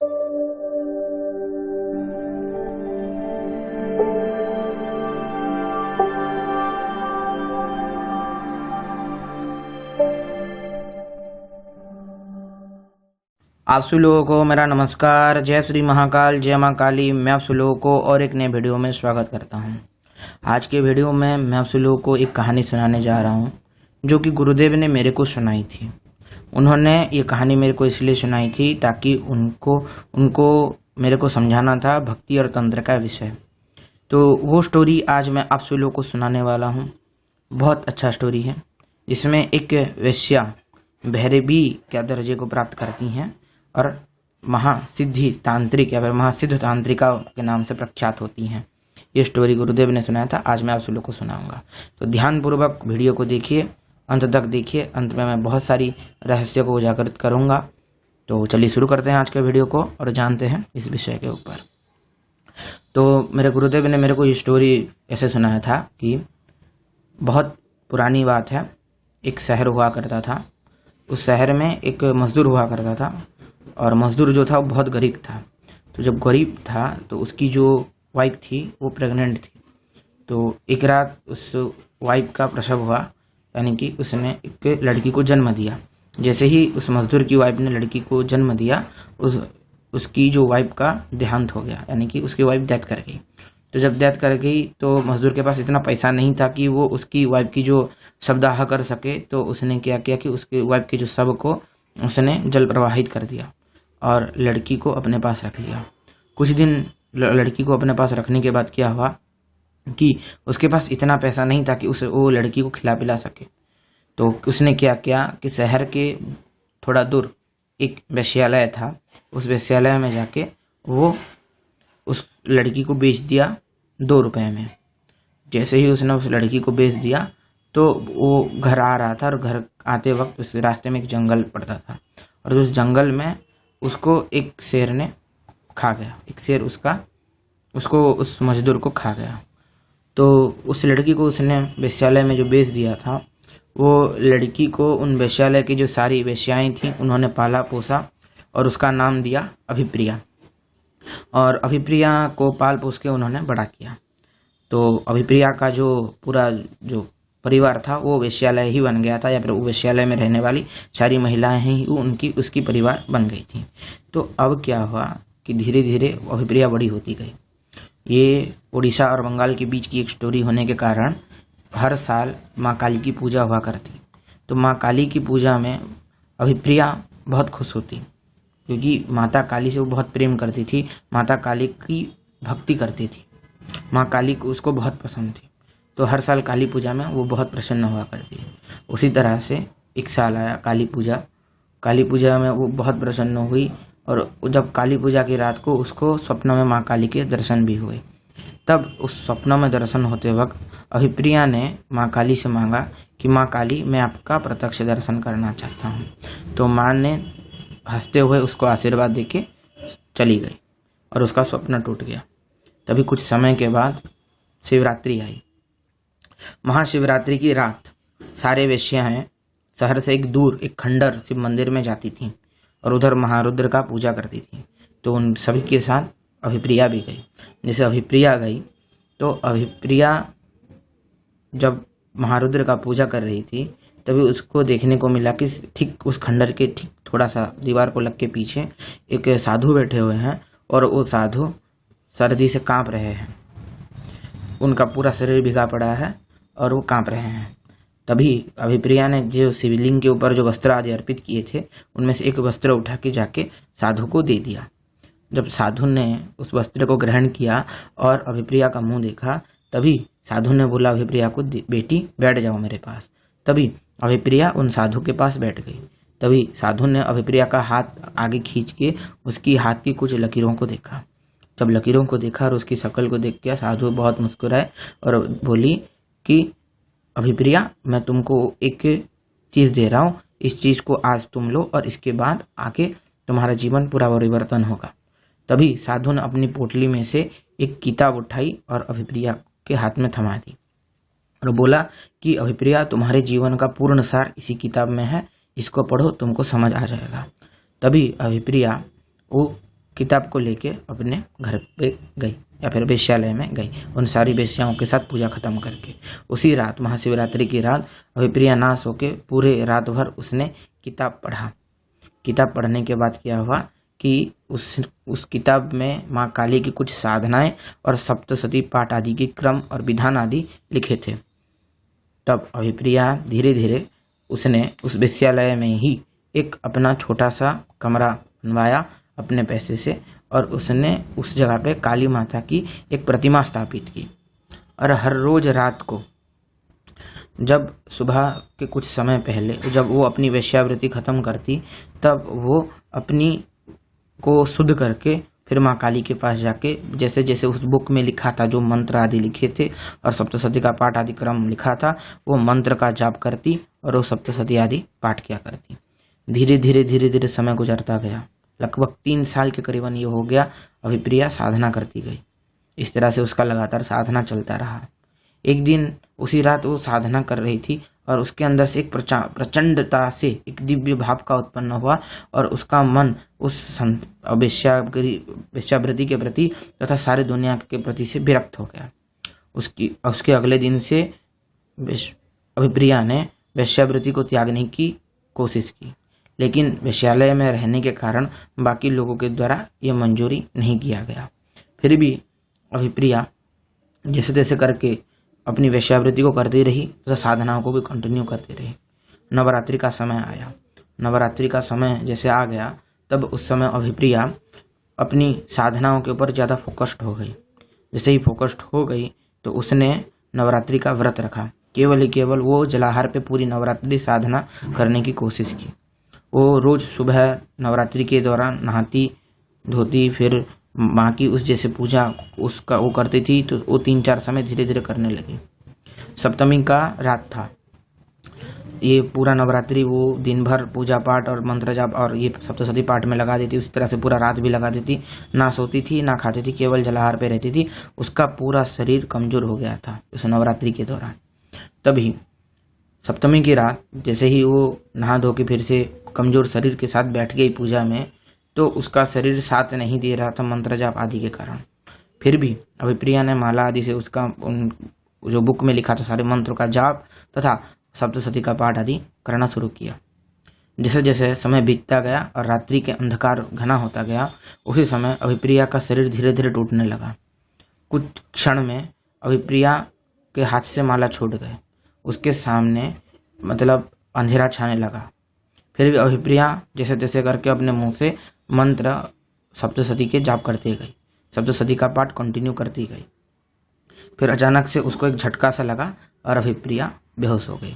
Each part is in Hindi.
आप सभी लोगों को मेरा नमस्कार। जय श्री महाकाल, जय मां काली। मैं आप सभी लोगों को और एक नए वीडियो में स्वागत करता हूं। आज के वीडियो में मैं आप सभी लोगों को एक कहानी सुनाने जा रहा हूं जो कि गुरुदेव ने मेरे को सुनाई थी। उन्होंने ये कहानी मेरे को इसलिए सुनाई थी ताकि उनको मेरे को समझाना था भक्ति और तंत्र का विषय। तो वो स्टोरी आज मैं आप सभी लोगों को सुनाने वाला हूँ। बहुत अच्छा स्टोरी है जिसमें एक वेश्या भैरवी क्या दर्जे को प्राप्त करती हैं और महासिद्धि तांत्रिक या फिर महासिद्ध तांत्रिका के नाम से प्रख्यात होती हैं। ये स्टोरी गुरुदेव ने सुनाया था, आज मैं आप सभी लोग को सुनाऊंगा। तो ध्यानपूर्वक वीडियो को देखिए, अंत तक देखिए। अंत में मैं बहुत सारी रहस्य को उजागर करूंगा। तो चलिए शुरू करते हैं आज के वीडियो को और जानते हैं इस विषय के ऊपर। तो मेरे गुरुदेव ने मेरे को ये स्टोरी ऐसे सुनाया था कि बहुत पुरानी बात है। एक शहर हुआ करता था। उस शहर में एक मजदूर हुआ करता था और मजदूर जो था वो बहुत गरीब था। तो जब गरीब था तो उसकी जो वाइफ थी वो प्रेग्नेंट थी। तो एक रात उस वाइफ का प्रसव हुआ, यानी कि उसने एक लड़की को जन्म दिया। जैसे ही उस मजदूर की वाइफ ने लड़की को जन्म दिया, उसकी जो वाइफ का देहांत हो गया, यानी कि उसकी वाइफ डेथ कर गई। तो जब डेथ कर गई तो मजदूर के पास इतना पैसा नहीं था कि वो उसकी वाइफ की जो शवदाह कर सके। तो उसने क्या किया कि उसकी वाइफ के जो शव को उसने जल प्रवाहित कर दिया और लड़की को अपने पास रख लिया। कुछ दिन लड़की को अपने पास रखने के बाद क्या हुआ कि उसके पास इतना पैसा नहीं था कि उसे वो लड़की को खिला पिला सके। तो उसने क्या किया कि शहर के थोड़ा दूर एक वेश्यालय था। उस वेश्यालय में जाके वो उस लड़की को बेच दिया 2 रुपए में। जैसे ही उसने उस लड़की को बेच दिया तो वो घर आ रहा था और घर आते वक्त उस रास्ते में एक जंगल पड़ता था और उस जंगल में उसको एक शेर ने खा गया। एक शेर उसको उस मजदूर को खा गया। तो उस लड़की को उसने वेश्यालय में जो बेच दिया था, वो लड़की को उन वेश्यालय की जो सारी वेश्याएं थीं उन्होंने पाला पोसा और उसका नाम दिया अभिप्रिया। और अभिप्रिया को पाल पोस के उन्होंने बड़ा किया। तो अभिप्रिया का जो पूरा जो परिवार था वो वेश्यालय ही बन गया था, या फिर वो वेश्यालय में रहने वाली सारी महिलाएं ही उसकी परिवार बन गई थी। तो अब क्या हुआ कि धीरे धीरे अभिप्रिया बड़ी होती गई। ये उड़ीसा और बंगाल के बीच की एक स्टोरी होने के कारण हर साल माँ काली की पूजा हुआ करती। तो माँ काली की पूजा में अभिप्रिया बहुत खुश होती क्योंकि माता काली से वो बहुत प्रेम करती थी, माता काली की भक्ति करती थी। माँ काली को उसको बहुत पसंद थी। तो हर साल काली पूजा में वो बहुत प्रसन्न हुआ करती है। उसी तरह से एक साल आया काली पूजा में वो बहुत प्रसन्न हुई और जब काली पूजा की रात को उसको स्वप्न में माँ काली के दर्शन भी हुए। तब उस स्वप्न में दर्शन होते वक्त अभिप्रिया ने माँ काली से मांगा कि माँ काली, मैं आपका प्रत्यक्ष दर्शन करना चाहता हूँ। तो माँ ने हंसते हुए उसको आशीर्वाद देके चली गई और उसका स्वप्न टूट गया। तभी कुछ समय के बाद शिवरात्रि आई। महाशिवरात्रि की रात सारे वेश्याएं शहर से एक खंडर शिव मंदिर में जाती थीं और उधर महारुद्र का पूजा करती थीं। तो उन सभी के साथ अभिप्रिया भी गई। जैसे अभिप्रिया गई तो अभिप्रिया जब महारुद्र का पूजा कर रही थी तभी उसको देखने को मिला कि ठीक उस खंडर के ठीक थोड़ा सा दीवार को लग के पीछे एक साधु बैठे हुए हैं और वो साधु सर्दी से कांप रहे हैं। उनका पूरा शरीर भीगा पड़ा है और वो कांप रहे हैं। तभी अभिप्रिया ने जो शिवलिंग के ऊपर जो वस्त्र आदि अर्पित किए थे उनमें से एक वस्त्र उठा के जाके साधु को दे दिया। जब साधु ने उस वस्त्र को ग्रहण किया और अभिप्रिया का मुंह देखा, तभी साधु ने बोला अभिप्रिया को, बेटी बैठ जाओ मेरे पास। तभी अभिप्रिया उन साधु के पास बैठ गई। तभी साधु ने अभिप्रिया का हाथ आगे खींच के उसकी हाथ की कुछ लकीरों को देखा। जब लकीरों को देखा और उसकी शक्ल को देख के साधु बहुत मुस्कुराए और बोली कि अभिप्रिया, मैं तुमको एक चीज़ दे रहा हूँ, इस चीज़ को आज तुम लो और इसके बाद आके तुम्हारा जीवन पूरा परिवर्तन होगा। तभी साधु ने अपनी पोटली में से एक किताब उठाई और अभिप्रिया के हाथ में थमा दी और बोला कि अभिप्रिया, तुम्हारे जीवन का पूर्ण सार इसी किताब में है, इसको पढ़ो, तुमको समझ आ जाएगा। तभी अभिप्रिया वो किताब को लेके अपने घर पे गई या फिर वेश्यालय में गई, उन सारी वेश्याओं के साथ पूजा खत्म करके। उसी रात, महाशिवरात्रि की रात, अभिप्रिया ना सो के पूरे रात भर उसने किताब पढ़ा। किताब पढ़ने के बाद क्या हुआ कि उस किताब में माँ काली की कुछ साधनाएं और सप्तशती पाठ आदि की क्रम और विधान आदि लिखे थे। तब अभिप्रिया धीरे धीरे उसने उस वेश्यालय में ही एक अपना छोटा सा कमरा बनवाया अपने पैसे से, और उसने उस जगह पे काली माता की एक प्रतिमा स्थापित की। और हर रोज रात को जब सुबह के कुछ समय पहले जब वो अपनी वेश्यावृत्ति खत्म करती, तब वो अपनी को शुद्ध करके फिर माँ काली के पास जाके जैसे जैसे उस बुक में लिखा था, जो मंत्र आदि लिखे थे और सप्तशती का पाठ आदि क्रम लिखा था, वो मंत्र का जाप करती और वो सप्तशती आदि पाठ किया करती। धीरे धीरे समय गुजरता गया। लगभग 3 साल के करीबन ये हो गया। अभिप्रिया साधना करती गई। इस तरह से उसका लगातार साधना चलता रहा। एक दिन उसी रात वो साधना कर रही थी और उसके अंदर से एक प्रचंडता से एक दिव्य भाव का उत्पन्न हुआ और उसका मन उस वेश्यावृत्ति के प्रति तथा सारे दुनिया के प्रति से विरक्त हो गया। उसके अगले दिन से अभिप्रिया ने वेश्यावृत्ति को त्यागने की कोशिश की, लेकिन वेश्यालय में रहने के कारण बाकी लोगों के द्वारा यह मंजूरी नहीं किया गया। फिर भी अभिप्रिया जैसे तैसे करके अपनी वेश्यावृत्ति को करती रही तथा साधनाओं को भी कंटिन्यू करती रही। नवरात्रि का समय आया। नवरात्रि का समय जैसे आ गया, तब उस समय अभिप्रिया अपनी साधनाओं के ऊपर ज़्यादा फोकस्ड हो गई। जैसे ही फोकस्ड हो गई तो उसने नवरात्रि का व्रत रखा। केवल वो जलाहार पे पूरी नवरात्रि साधना करने की कोशिश की। वो रोज सुबह नवरात्रि के दौरान नहाती धोती, फिर माँ की उस जैसे पूजा उसका वो करती थी, तो वो 3-4 समय धीरे धीरे करने लगी। सप्तमी का रात था। ये पूरा नवरात्रि वो दिन भर पूजा पाठ और मंत्र जाप और ये सप्तशती पाठ में लगा देती। उसी तरह से पूरा रात भी लगा देती। ना सोती थी ना खाती थी, केवल जलाहार पे रहती थी। उसका पूरा शरीर कमजोर हो गया था उस नवरात्रि के दौरान। तभी सप्तमी की रात जैसे ही वो नहा धो के फिर से कमजोर शरीर के साथ बैठ गई पूजा में, तो उसका शरीर साथ नहीं दे रहा था मंत्र जाप आदि के कारण। फिर भी अभिप्रिया ने माला आदि से उसका जो बुक में लिखा था सारे मंत्रों का जाप तथा सप्तशती का पाठ आदि करना शुरू किया। जैसे जैसे समय बीतता गया और रात्रि के अंधकार घना होता गया, उसी समय अभिप्रिया का शरीर धीरे धीरे टूटने लगा। कुछ क्षण में अभिप्रिया के हाथ से माला छूट गए। उसके सामने मतलब अंधेरा छाने लगा। फिर भी अभिप्रिया जैसे तैसे करके अपने मुंह से मंत्र सप्तशती के जाप करती गई, सप्तशती का पाठ कंटिन्यू करती गई। फिर अचानक से उसको एक झटका सा लगा और अभिप्रिया बेहोश हो गई।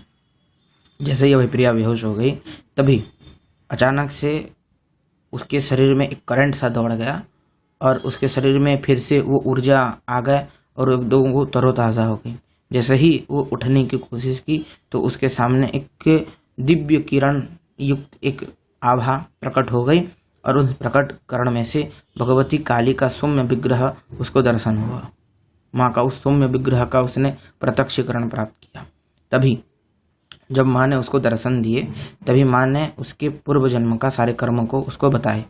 जैसे ही अभिप्रिया बेहोश हो गई, तभी अचानक से उसके शरीर में एक करंट सा दौड़ गया और उसके शरीर में फिर से वो ऊर्जा आ गए और एकदम वो तरोताज़ा हो गई। जैसे ही वो उठने की कोशिश की तो उसके सामने एक दिव्य किरण युक्त एक आभा प्रकट हो गई और उस प्रकट करण में से भगवती काली का सौम्य विग्रह उसको दर्शन हुआ। माँ का उस सौम्य विग्रह का उसने प्रत्यक्षीकरण प्राप्त किया। तभी जब माँ ने उसको दर्शन दिए, तभी माँ ने उसके पूर्व जन्म का सारे कर्मों को उसको बताए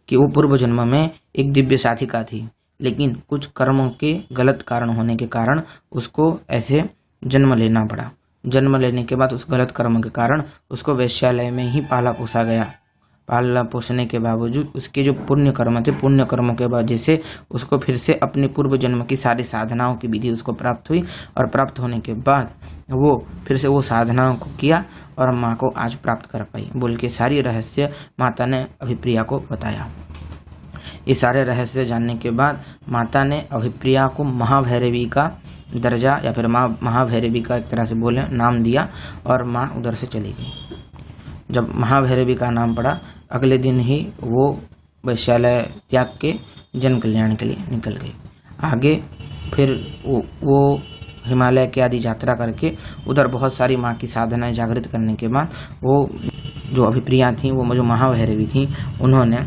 कि वो पूर्व जन्म में एक दिव्य साधिका थी, लेकिन कुछ कर्मों के गलत कारण होने के कारण उसको ऐसे जन्म लेना पड़ा। जन्म लेने के बाद उस गलत कर्म के कारण उसको वेश्यालय में ही पाला पोसा गया। पाला पोसने के बावजूद उसके जो पुण्य कर्म थे, पुण्य कर्मों के वजह से उसको फिर से अपने पूर्व जन्म की सारी साधनाओं की विधि उसको प्राप्त हुई और प्राप्त होने के बाद वो फिर से वो साधनाओं को किया और माँ को आज प्राप्त कर पाई बोल के सारी रहस्य माता ने अभिप्रिया को बताया। ये सारे रहस्य जानने के बाद माता ने अभिप्रिया को महाभैरवी का दर्जा या फिर माँ महाभैरवी का एक तरह से बोले नाम दिया और माँ उधर से चली गई। जब महाभैरवी का नाम पड़ा, अगले दिन ही वो वैश्यालय त्याग के जन कल्याण के लिए निकल गई। आगे फिर वो हिमालय के आदि यात्रा करके उधर बहुत सारी माँ की साधनाएं जागृत करने के बाद वो जो अभिप्रिया थी, वो जो महाभैरवी थी, उन्होंने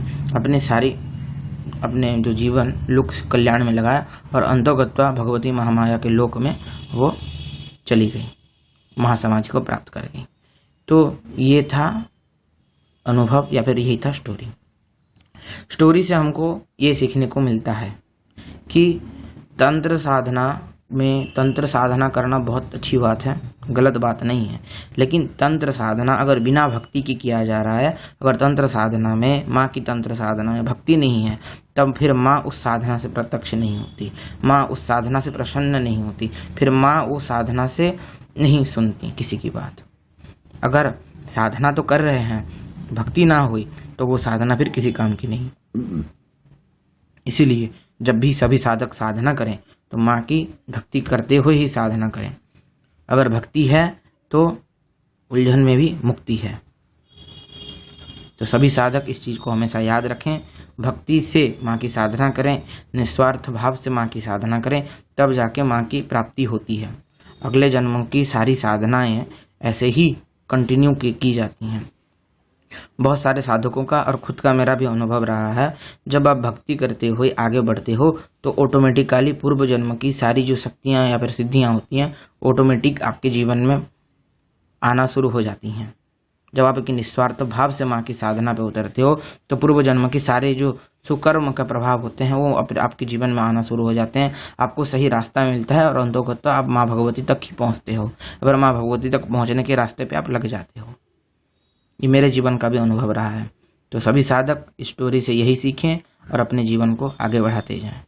अपने जो जीवन लोक कल्याण में लगाया और अंतोगत्वा भगवती महामाया के लोक में वो चली गई, महासमाधि को प्राप्त कर गई। तो ये था अनुभव या फिर यही था स्टोरी। स्टोरी से हमको ये सीखने को मिलता है कि तंत्र साधना करना बहुत अच्छी बात है, गलत बात नहीं है। लेकिन तंत्र साधना अगर बिना भक्ति की किया जा रहा है, अगर तंत्र साधना में, माँ की तंत्र साधना में भक्ति नहीं है, तब फिर माँ उस साधना से प्रत्यक्ष नहीं होती, माँ उस साधना से प्रसन्न नहीं होती, फिर माँ वो साधना से नहीं सुनती किसी की बात। अगर साधना तो कर रहे हैं, भक्ति ना हुई तो वो साधना फिर किसी काम की नहीं। इसीलिए जब भी सभी साधक साधना करें तो माँ की भक्ति करते हुए ही साधना करें। अगर भक्ति है तो उलझन में भी मुक्ति है। तो सभी साधक इस चीज़ को हमेशा याद रखें, भक्ति से माँ की साधना करें, निस्वार्थ भाव से माँ की साधना करें, तब जाके माँ की प्राप्ति होती है। अगले जन्मों की सारी साधनाएं ऐसे ही कंटिन्यू की जाती हैं। बहुत सारे साधकों का और खुद का मेरा भी अनुभव रहा है, जब आप भक्ति करते हुए आगे बढ़ते हो तो ऑटोमेटिकली पूर्व जन्म की सारी जो शक्तियां या फिर सिद्धियां होती हैं ऑटोमेटिक आपके जीवन में आना शुरू हो जाती हैं। जब आप एक निस्वार्थ भाव से माँ की साधना पे उतरते हो तो पूर्व जन्म की सारे जो सुकर्म का प्रभाव होते हैं वो आपके जीवन में आना शुरू हो जाते हैं। आपको सही रास्ता मिलता है और अंततः आप माँ भगवती तक ही पहुँचते हो। अगर माँ भगवती तक पहुँचने के रास्ते पे आप लग जाते हो। ये मेरे जीवन का भी अनुभव रहा है। तो सभी साधक इस स्टोरी से यही सीखें और अपने जीवन को आगे बढ़ाते जाएं,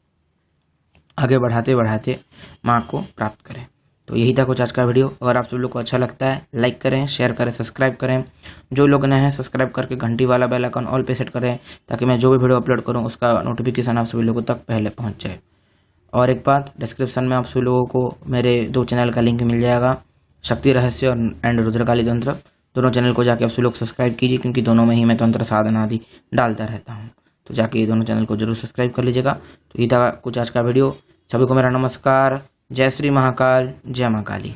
आगे बढ़ाते बढ़ाते माँ को प्राप्त करें। तो यही था कुछ आज का वीडियो। अगर आप सब लोग को अच्छा लगता है लाइक करें, शेयर करें, सब्सक्राइब करें। जो लोग नए हैं सब्सक्राइब करके घंटी वाला बेल आइकन ऑल पे सेट करें ताकि मैं जो भी वीडियो अपलोड करूँ उसका नोटिफिकेशन आप सभी लोगों तक पहले पहुँच जाए। और एक बात, डिस्क्रिप्शन में आप सभी लोगों को मेरे 2 चैनल का लिंक मिल जाएगा, शक्ति रहस्य एंड रुद्रकाली तंत्र। दोनों चैनल को जाके आप सभी लोग सब्सक्राइब कीजिए, क्योंकि दोनों में ही मैं तंत्र साधना आदि डालता रहता हूँ। तो जाके ये दोनों चैनल को जरूर सब्सक्राइब कर लीजिएगा। तो ये था कुछ आज का वीडियो। सभी को मेरा नमस्कार। जय श्री महाकाल, जय माँ काली।